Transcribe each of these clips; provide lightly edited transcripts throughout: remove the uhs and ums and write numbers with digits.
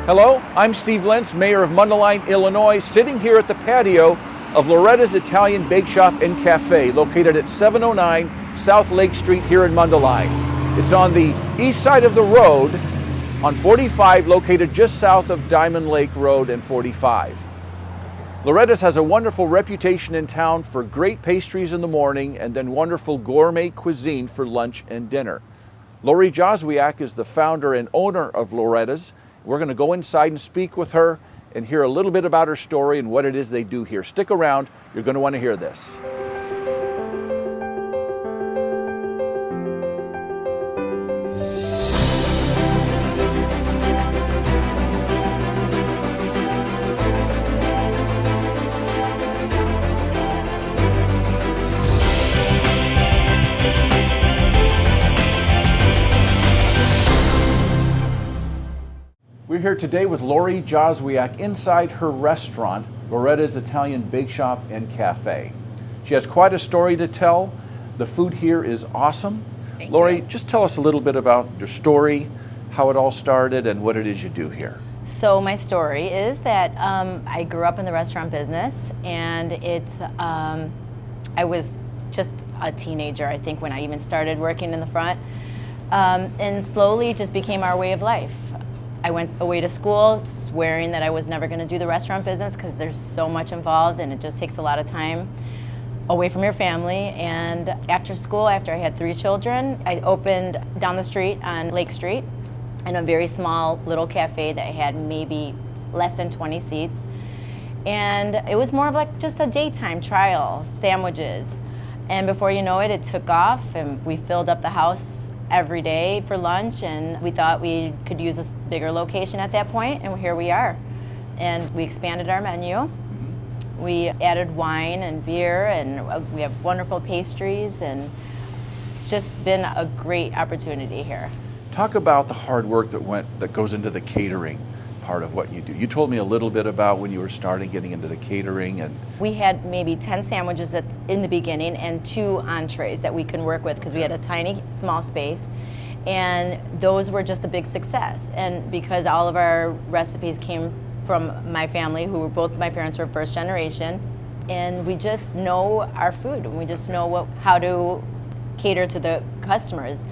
Hello, I'm Steve Lentz, Mayor of Mundelein, Illinois, sitting here at the patio of Lauretta's Italian Bake Shop and Cafe, located at 709 South Lake Street here in Mundelein. It's on the east side of the road on 45, located just south of Diamond Lake Road and 45. Lauretta's has a wonderful reputation in town for great pastries in the morning and then wonderful gourmet cuisine for lunch and dinner. Lori Jozwiak is the founder and owner of Lauretta's. We're going to go inside and speak with her and hear a little bit about her story and what it is they do here. Stick around, you're going to want to hear this. We're here today with Lori Jozwiak inside her restaurant, Lauretta's Italian Bake Shop and Cafe. She has quite a story to tell. The food here is awesome. Thank Lori, you. just tell us a little bit about your story, how it all started, and what it is you do here. So my story is that I grew up in the restaurant business, and I was just a teenager, I think, when I even started working in the front, and slowly it just became our way of life. I went away to school swearing that I was never going to do the restaurant business because there's so much involved and it just takes a lot of time away from your family. And after school, after I had 3 children, I opened down the street on Lake Street in a very small little cafe that had maybe less than 20 seats. And it was more of like just a daytime trial, sandwiches. And before you know it, it took off and we filled up the house every day for lunch, and we thought we could use a bigger location at that point, and here we are. And we expanded our menu. We added wine and beer, and we have wonderful pastries, and it's just been a great opportunity here. Talk about the hard work that goes into the catering part of what you do. You told me a little bit about when you were starting getting into the catering, and we had maybe 10 sandwiches in the beginning and 2 entrees that we could work with because we had a tiny small space, and those were just a big success. And because all of our recipes came from my family, both my parents were first generation, and we just know our food and we just know how to cater to the customers.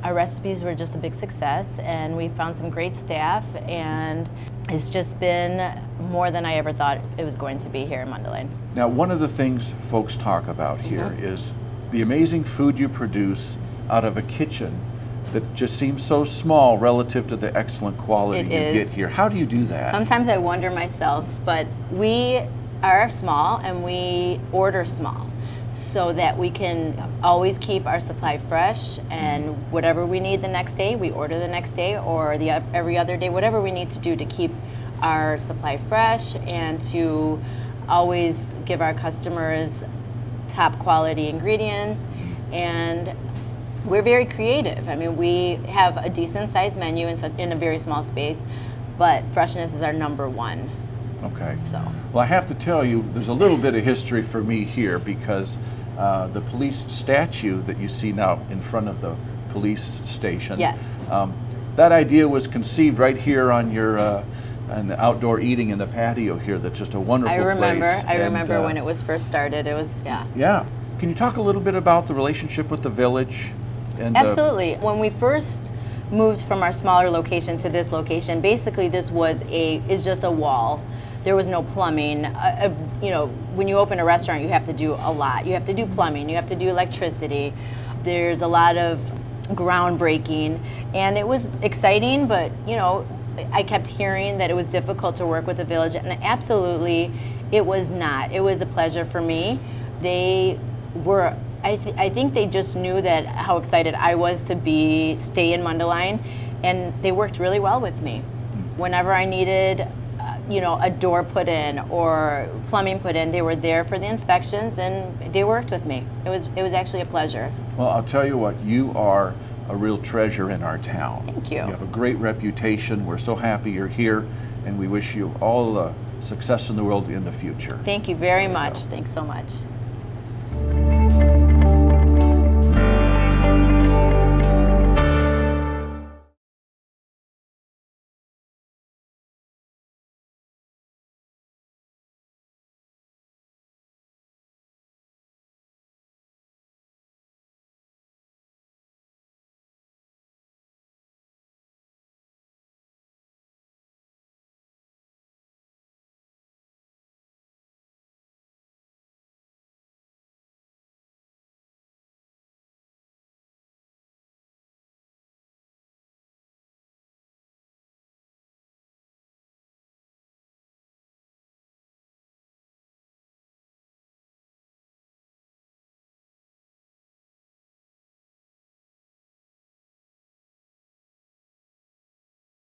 Our recipes were just a big success, and we found some great staff, and it's just been more than I ever thought it was going to be here in Mundelein. now one of the things folks talk about here is the amazing food you produce out of a kitchen that just seems so small relative to the excellent quality you get here. How do you do that? Sometimes I wonder myself, but we are small and we order small, so that we can always keep our supply fresh, and whatever we need the next day, we order the next day or every other day, whatever we need to do to keep our supply fresh and to always give our customers top quality ingredients. And we're very creative. I mean, we have a decent sized menu in a very small space, but freshness is our #1. Okay. So. Well, I have to tell you, there's a little bit of history for me here because the police statue that you see now in front of the police station. Yes. That idea was conceived right here on your on the outdoor eating in the patio here. That's just a wonderful place. I remember when it was first started. It was, yeah. Yeah. Can you talk a little bit about the relationship with the village? And Absolutely. When we first moved from our smaller location to this location, basically this is just a wall. There was no plumbing. You know, when you open a restaurant, you have to do a lot. You have to do plumbing, you have to do electricity. There's a lot of groundbreaking, and it was exciting, but you know, I kept hearing that it was difficult to work with the village, and absolutely it was not. It was a pleasure for me. They were, I think they just knew that how excited I was to stay in Mundelein, and they worked really well with me. Whenever I needed you know, a door put in or plumbing put in, they were there for the inspections and they worked with me. It was actually a pleasure. Well, I'll tell you what, you are a real treasure in our town. Thank you. You have a great reputation. We're so happy you're here, and we wish you all the success in the world in the future. Thank you very much. Thanks so much.